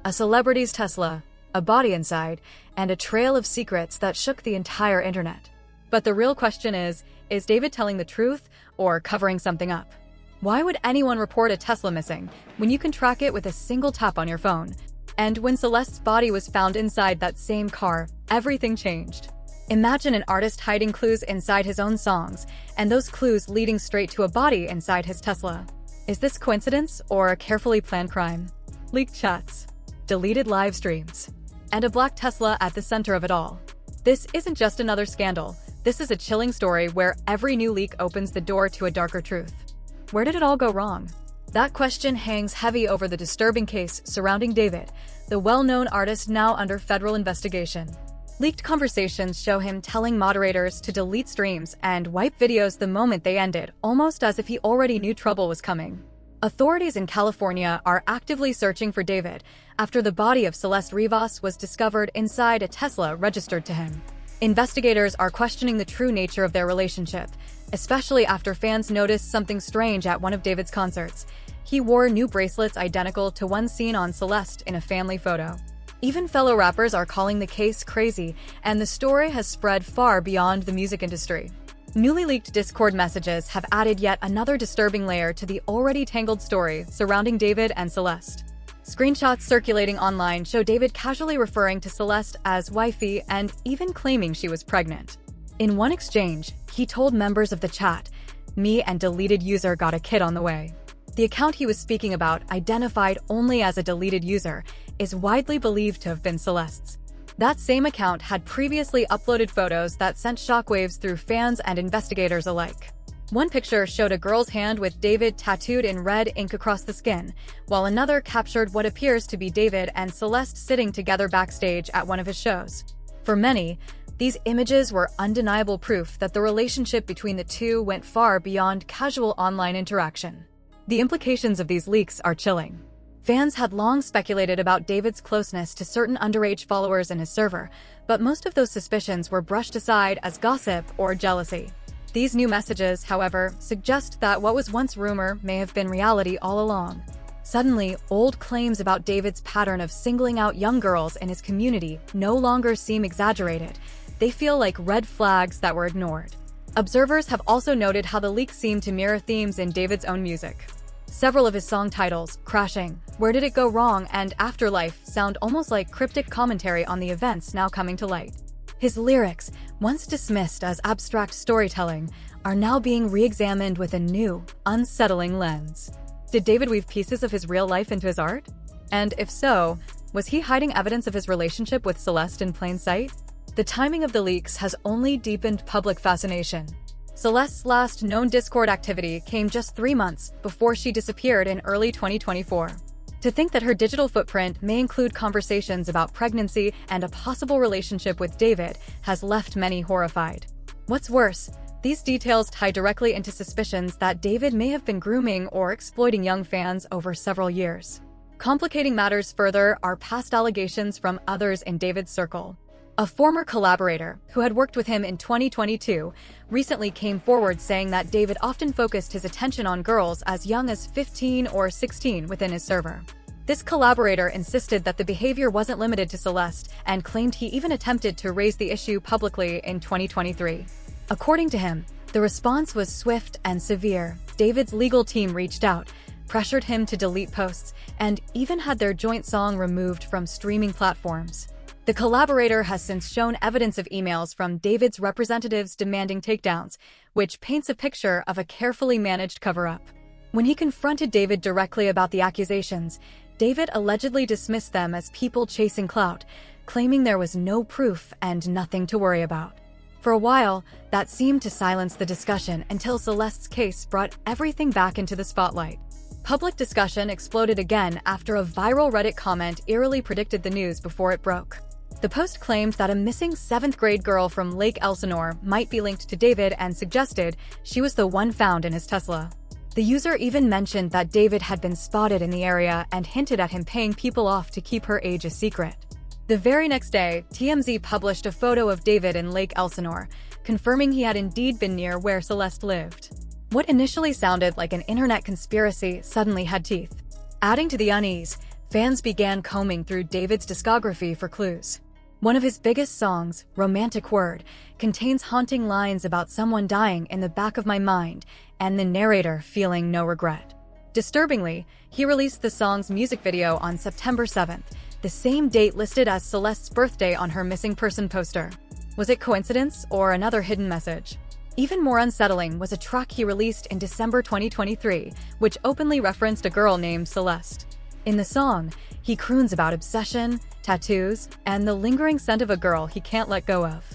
a celebrity's Tesla, a body inside, and a trail of secrets that shook the entire internet. But the real question is David telling the truth or covering something up? Why would anyone report a Tesla missing when you can track it with a single tap on your phone? And when Celeste's body was found inside that same car, everything changed. Imagine an artist hiding clues inside his own songs, and those clues leading straight to a body inside his Tesla. Is this coincidence or a carefully planned crime? Leaked chats, deleted live streams, and a black Tesla at the center of it all. This isn't just another scandal. This is a chilling story where every new leak opens the door to a darker truth. Where did it all go wrong? That question hangs heavy over the disturbing case surrounding David, the well-known artist now under federal investigation. Leaked conversations show him telling moderators to delete streams and wipe videos the moment they ended, almost as if he already knew trouble was coming. Authorities in California are actively searching for David after the body of Celeste Rivas was discovered inside a Tesla registered to him. Investigators are questioning the true nature of their relationship, especially after fans noticed something strange at one of David's concerts. He wore new bracelets identical to one seen on Celeste in a family photo. Even fellow rappers are calling the case crazy, and the story has spread far beyond the music industry. Newly leaked Discord messages have added yet another disturbing layer to the already tangled story surrounding David and Celeste. Screenshots circulating online show David casually referring to Celeste as wifey and even claiming she was pregnant. In one exchange, he told members of the chat, "Me and deleted user got a kid on the way." The account he was speaking about, identified only as a deleted user, is widely believed to have been Celeste's. That same account had previously uploaded photos that sent shockwaves through fans and investigators alike. One picture showed a girl's hand with David tattooed in red ink across the skin, while another captured what appears to be David and Celeste sitting together backstage at one of his shows. For many, these images were undeniable proof that the relationship between the two went far beyond casual online interaction. The implications of these leaks are chilling. Fans had long speculated about David's closeness to certain underage followers in his server, but most of those suspicions were brushed aside as gossip or jealousy. These new messages, however, suggest that what was once rumor may have been reality all along. Suddenly, old claims about David's pattern of singling out young girls in his community no longer seem exaggerated. They feel like red flags that were ignored. Observers have also noted how the leaks seem to mirror themes in David's own music. Several of his song titles, Crashing, Where Did It Go Wrong, and Afterlife, sound almost like cryptic commentary on the events now coming to light. His lyrics, once dismissed as abstract storytelling, are now being re-examined with a new, unsettling lens. Did David weave pieces of his real life into his art? And if so, was he hiding evidence of his relationship with Celeste in plain sight? The timing of the leaks has only deepened public fascination. Celeste's last known Discord activity came just 3 months before she disappeared in early 2024. To think that her digital footprint may include conversations about pregnancy and a possible relationship with David has left many horrified. What's worse, these details tie directly into suspicions that David may have been grooming or exploiting young fans over several years. Complicating matters further are past allegations from others in David's circle. A former collaborator, who had worked with him in 2022, recently came forward saying that David often focused his attention on girls as young as 15 or 16 within his server. This collaborator insisted that the behavior wasn't limited to Celeste and claimed he even attempted to raise the issue publicly in 2023. According to him, the response was swift and severe. David's legal team reached out, pressured him to delete posts, and even had their joint song removed from streaming platforms. The collaborator has since shown evidence of emails from David's representatives demanding takedowns, which paints a picture of a carefully managed cover-up. When he confronted David directly about the accusations, David allegedly dismissed them as people chasing clout, claiming there was no proof and nothing to worry about. For a while, that seemed to silence the discussion until Celeste's case brought everything back into the spotlight. Public discussion exploded again after a viral Reddit comment eerily predicted the news before it broke. The post claimed that a missing 7th-grade girl from Lake Elsinore might be linked to David and suggested she was the one found in his Tesla. The user even mentioned that David had been spotted in the area and hinted at him paying people off to keep her age a secret. The very next day, TMZ published a photo of David in Lake Elsinore, confirming he had indeed been near where Celeste lived. What initially sounded like an internet conspiracy suddenly had teeth. Adding to the unease, Fans began combing through David's discography for clues. One of his biggest songs, Romantic Word, contains haunting lines about someone dying in the back of my mind and the narrator feeling no regret. Disturbingly, he released the song's music video on September 7th, the same date listed as Celeste's birthday on her missing person poster. Was it coincidence or another hidden message? Even more unsettling was a track he released in December 2023, which openly referenced a girl named Celeste. In the song, he croons about obsession, tattoos, and the lingering scent of a girl he can't let go of.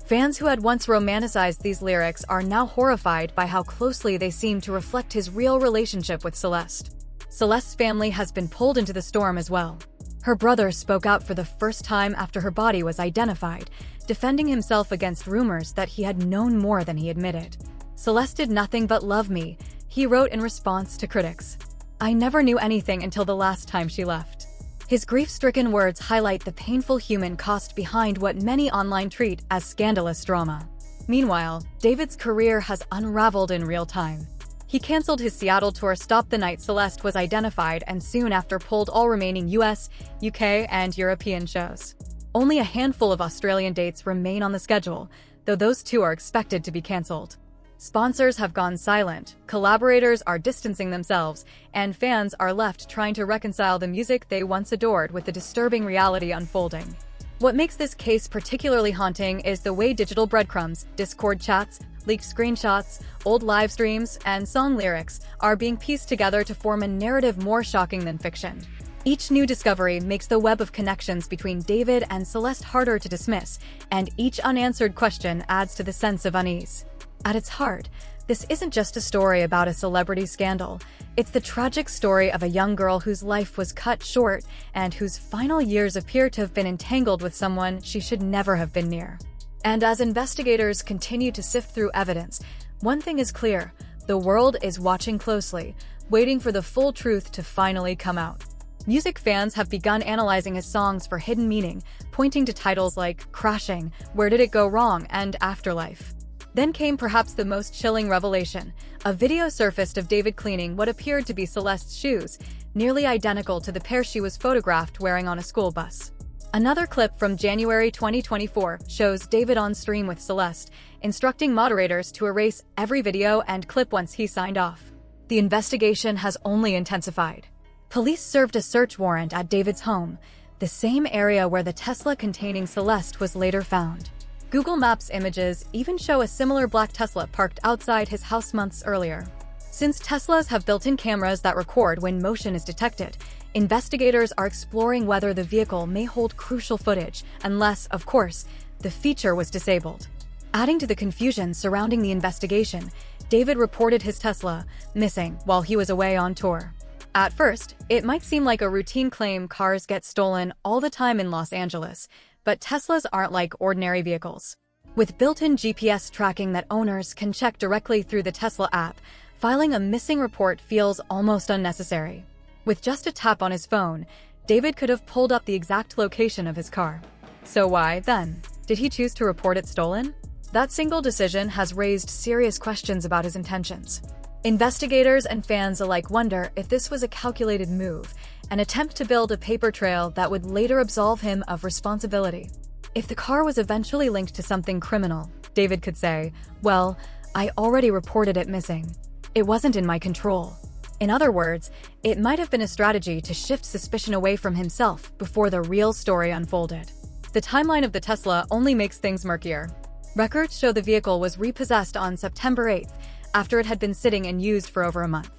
Fans who had once romanticized these lyrics are now horrified by how closely they seem to reflect his real relationship with Celeste. Celeste's family has been pulled into the storm as well. Her brother spoke out for the first time after her body was identified, defending himself against rumors that he had known more than he admitted. "Celeste did nothing but love me," he wrote in response to critics. "I never knew anything until the last time she left." His grief-stricken words highlight the painful human cost behind what many online treat as scandalous drama. Meanwhile, David's career has unraveled in real time. He canceled his Seattle tour Stop the Night Celeste was identified and soon after pulled all remaining US, UK, and European shows. Only a handful of Australian dates remain on the schedule, though those two are expected to be cancelled. Sponsors have gone silent, collaborators are distancing themselves, and fans are left trying to reconcile the music they once adored with the disturbing reality unfolding. What makes this case particularly haunting is the way digital breadcrumbs, Discord chats, leaked screenshots, old live streams, and song lyrics are being pieced together to form a narrative more shocking than fiction. Each new discovery makes the web of connections between David and Celeste harder to dismiss, and each unanswered question adds to the sense of unease. At its heart, this isn't just a story about a celebrity scandal. It's the tragic story of a young girl whose life was cut short and whose final years appear to have been entangled with someone she should never have been near. And as investigators continue to sift through evidence, one thing is clear: the world is watching closely, waiting for the full truth to finally come out. Music fans have begun analyzing his songs for hidden meaning, pointing to titles like Crashing, Where Did It Go Wrong, and Afterlife. Then came perhaps the most chilling revelation. A video surfaced of David cleaning what appeared to be Celeste's shoes, nearly identical to the pair she was photographed wearing on a school bus. Another clip from January 2024 shows David on stream with Celeste, instructing moderators to erase every video and clip once he signed off. The investigation has only intensified. Police served a search warrant at David's home, the same area where the Tesla containing Celeste was later found. Google Maps images even show a similar black Tesla parked outside his house months earlier. Since Teslas have built-in cameras that record when motion is detected, investigators are exploring whether the vehicle may hold crucial footage, unless, of course, the feature was disabled. Adding to the confusion surrounding the investigation, David reported his Tesla missing while he was away on tour. At first, it might seem like a routine claim: cars get stolen all the time in Los Angeles, but Teslas aren't like ordinary vehicles. With built-in GPS tracking that owners can check directly through the Tesla app, filing a missing report feels almost unnecessary. With just a tap on his phone, David could have pulled up the exact location of his car. So why, then, did he choose to report it stolen? That single decision has raised serious questions about his intentions. Investigators and fans alike wonder if this was a calculated move, an attempt to build a paper trail that would later absolve him of responsibility. If the car was eventually linked to something criminal, David could say, "Well, I already reported it missing. It wasn't in my control." In other words, it might have been a strategy to shift suspicion away from himself before the real story unfolded. The timeline of the Tesla only makes things murkier. Records show the vehicle was repossessed on September 8th, after it had been sitting and used for over a month.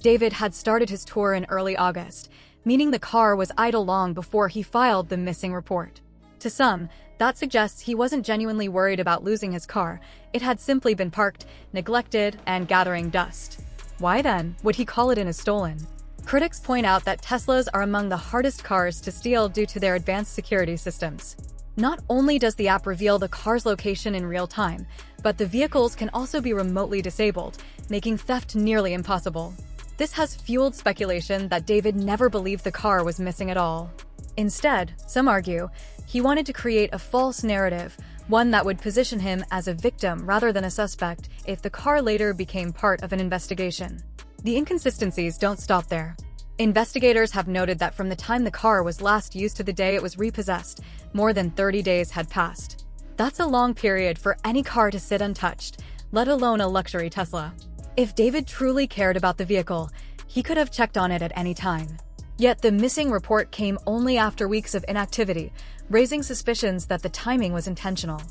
David had started his tour in early August, meaning the car was idle long before he filed the missing report. To some, that suggests he wasn't genuinely worried about losing his car. It had simply been parked, neglected, and gathering dust. Why then would he call it in as stolen? Critics point out that Teslas are among the hardest cars to steal due to their advanced security systems. Not only does the app reveal the car's location in real time, but the vehicles can also be remotely disabled, making theft nearly impossible. This has fueled speculation that David never believed the car was missing at all. Instead, some argue, he wanted to create a false narrative, one that would position him as a victim rather than a suspect if the car later became part of an investigation. The inconsistencies don't stop there. Investigators have noted that from the time the car was last used to the day it was repossessed, more than 30 days had passed. That's a long period for any car to sit untouched, let alone a luxury Tesla. If David truly cared about the vehicle, he could have checked on it at any time. Yet the missing report came only after weeks of inactivity, raising suspicions that the timing was intentional.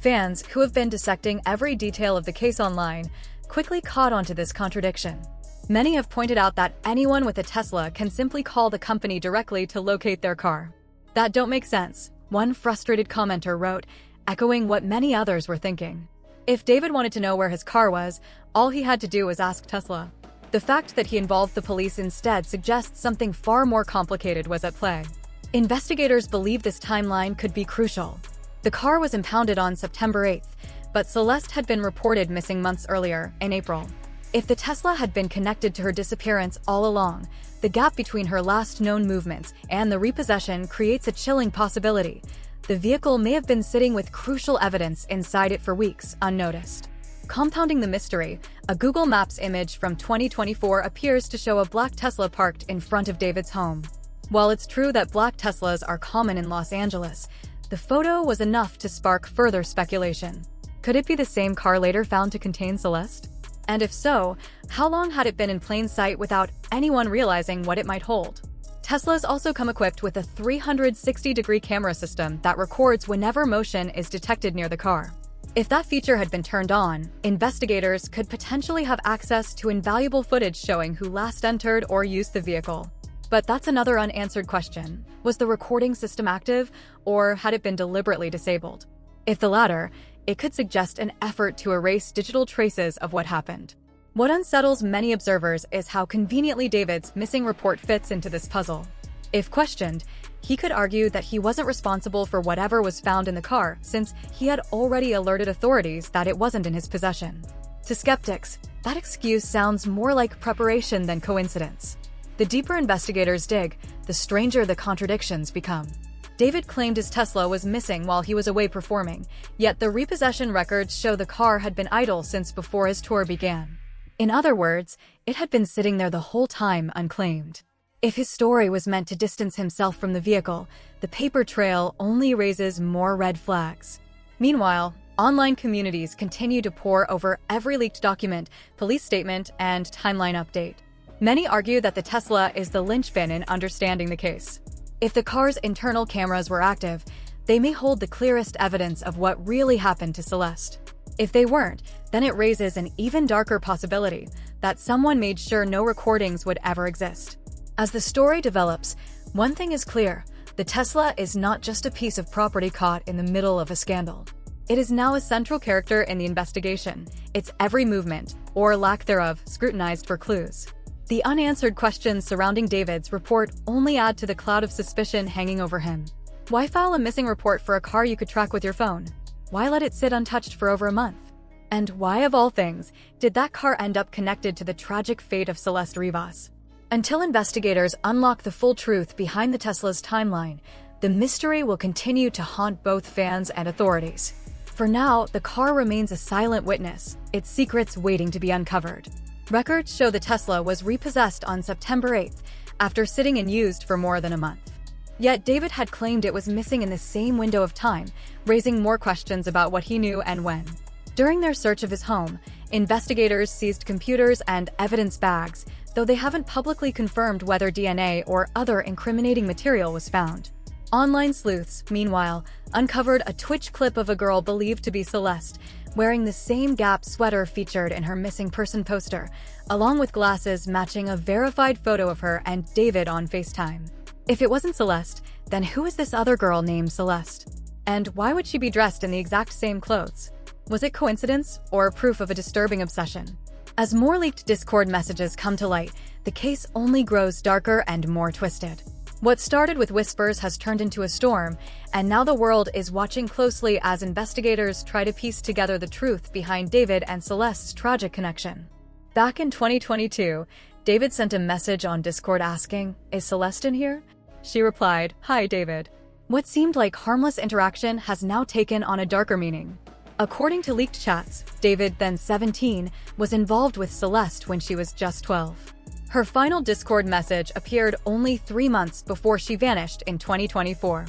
Fans, who have been dissecting every detail of the case online, quickly caught onto this contradiction. Many have pointed out that anyone with a Tesla can simply call the company directly to locate their car. That don't make sense, one frustrated commenter wrote, echoing what many others were thinking. If David wanted to know where his car was, all he had to do was ask Tesla. The fact that he involved the police instead suggests something far more complicated was at play. Investigators believe this timeline could be crucial. The car was impounded on September 8th, but Celeste had been reported missing months earlier, in April. If the Tesla had been connected to her disappearance all along, the gap between her last known movements and the repossession creates a chilling possibility. The vehicle may have been sitting with crucial evidence inside it for weeks, unnoticed. Compounding the mystery, a Google Maps image from 2024 appears to show a black Tesla parked in front of David's home. While it's true that black Teslas are common in Los Angeles, the photo was enough to spark further speculation. Could it be the same car later found to contain Celeste? And if so, how long had it been in plain sight without anyone realizing what it might hold? Teslas also come equipped with a 360-degree camera system that records whenever motion is detected near the car. If that feature had been turned on, investigators could potentially have access to invaluable footage showing who last entered or used the vehicle. But that's another unanswered question. Was the recording system active, or had it been deliberately disabled? If the latter, it could suggest an effort to erase digital traces of what happened. What unsettles many observers is how conveniently David's missing report fits into this puzzle. If questioned, he could argue that he wasn't responsible for whatever was found in the car since he had already alerted authorities that it wasn't in his possession. To skeptics, that excuse sounds more like preparation than coincidence. The deeper investigators dig, the stranger the contradictions become. David claimed his Tesla was missing while he was away performing, yet the repossession records show the car had been idle since before his tour began. In other words, it had been sitting there the whole time unclaimed. If his story was meant to distance himself from the vehicle, the paper trail only raises more red flags. Meanwhile, online communities continue to pour over every leaked document, police statement, and timeline update. Many argue that the Tesla is the linchpin in understanding the case. If the car's internal cameras were active, they may hold the clearest evidence of what really happened to Celeste. If they weren't, then it raises an even darker possibility that someone made sure no recordings would ever exist. As the story develops, one thing is clear: the Tesla is not just a piece of property caught in the middle of a scandal. It is now a central character in the investigation, its every movement, or lack thereof, scrutinized for clues. The unanswered questions surrounding David's report only add to the cloud of suspicion hanging over him. Why file a missing report for a car you could track with your phone? Why let it sit untouched for over a month? And why, of all things, did that car end up connected to the tragic fate of Celeste Rivas? Until investigators unlock the full truth behind the Tesla's timeline, the mystery will continue to haunt both fans and authorities. For now, the car remains a silent witness, its secrets waiting to be uncovered. Records show the Tesla was repossessed on September 8th, after sitting unused for more than a month. Yet David had claimed it was missing in the same window of time, raising more questions about what he knew and when. During their search of his home, investigators seized computers and evidence bags, though they haven't publicly confirmed whether DNA or other incriminating material was found. Online sleuths, meanwhile, uncovered a Twitch clip of a girl believed to be Celeste, wearing the same Gap sweater featured in her missing person poster, along with glasses matching a verified photo of her and David on FaceTime. If it wasn't Celeste, then who is this other girl named Celeste? And why would she be dressed in the exact same clothes? Was it coincidence or proof of a disturbing obsession? As more leaked Discord messages come to light, the case only grows darker and more twisted. What started with whispers has turned into a storm, and now the world is watching closely as investigators try to piece together the truth behind David and Celeste's tragic connection. Back in 2022, David sent a message on Discord asking, "Is Celeste in here?" She replied, "Hi, David." What seemed like harmless interaction has now taken on a darker meaning. According to leaked chats, David, then 17, was involved with Celeste when she was just 12. Her final Discord message appeared only 3 months before she vanished in 2024.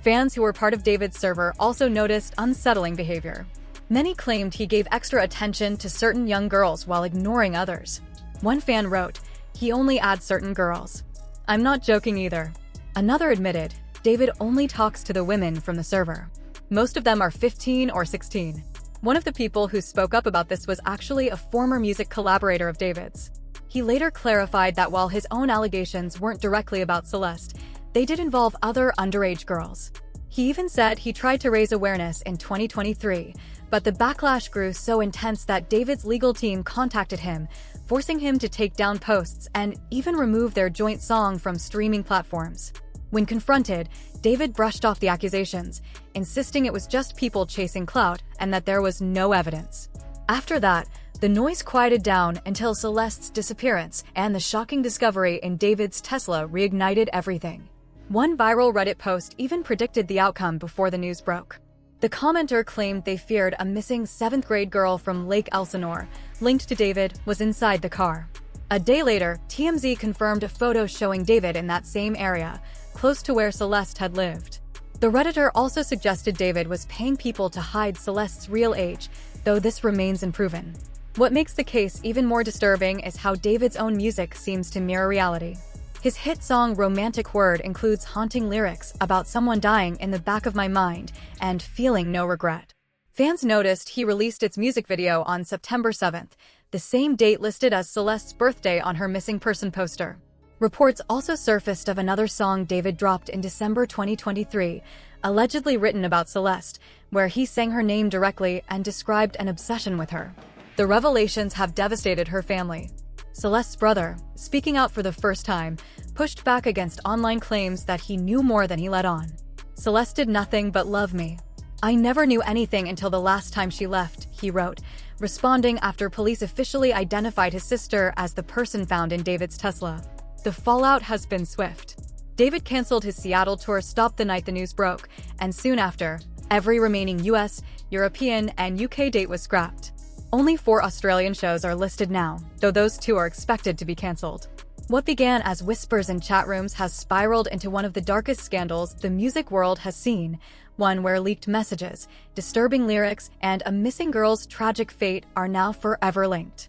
Fans who were part of David's server also noticed unsettling behavior. Many claimed he gave extra attention to certain young girls while ignoring others. One fan wrote, "He only adds certain girls. I'm not joking either." Another admitted, David only talks to the women from the server. Most of them are 15 or 16. One of the people who spoke up about this was actually a former music collaborator of David's. He later clarified that while his own allegations weren't directly about Celeste, they did involve other underage girls. He even said he tried to raise awareness in 2023, but the backlash grew so intense that David's legal team contacted him, forcing him to take down posts and even remove their joint song from streaming platforms. When confronted, David brushed off the accusations, insisting it was just people chasing clout and that there was no evidence. After that, the noise quieted down until Celeste's disappearance and the shocking discovery in David's Tesla reignited everything. One viral Reddit post even predicted the outcome before the news broke. The commenter claimed they feared a missing 7th-grade girl from Lake Elsinore, linked to David, was inside the car. A day later, TMZ confirmed a photo showing David in that same area, close to where Celeste had lived. The Redditor also suggested David was paying people to hide Celeste's real age, though this remains unproven. What makes the case even more disturbing is how David's own music seems to mirror reality. His hit song Romantic Word includes haunting lyrics about someone dying in the back of my mind and feeling no regret. Fans noticed he released its music video on September 7th, the same date listed as Celeste's birthday on her missing person poster. Reports also surfaced of another song David dropped in December 2023, allegedly written about Celeste, where he sang her name directly and described an obsession with her. The revelations have devastated her family. Celeste's brother, speaking out for the first time, pushed back against online claims that he knew more than he let on. "Celeste did nothing but love me. I never knew anything until the last time she left," he wrote, responding after police officially identified his sister as the person found in David's Tesla. The fallout has been swift. David canceled his Seattle tour the night the news broke, and soon after, every remaining US, European, and UK date was scrapped. Only 4 Australian shows are listed now, though those 2 are expected to be cancelled. What began as whispers in chat rooms has spiraled into one of the darkest scandals the music world has seen, one where leaked messages, disturbing lyrics, and a missing girl's tragic fate are now forever linked.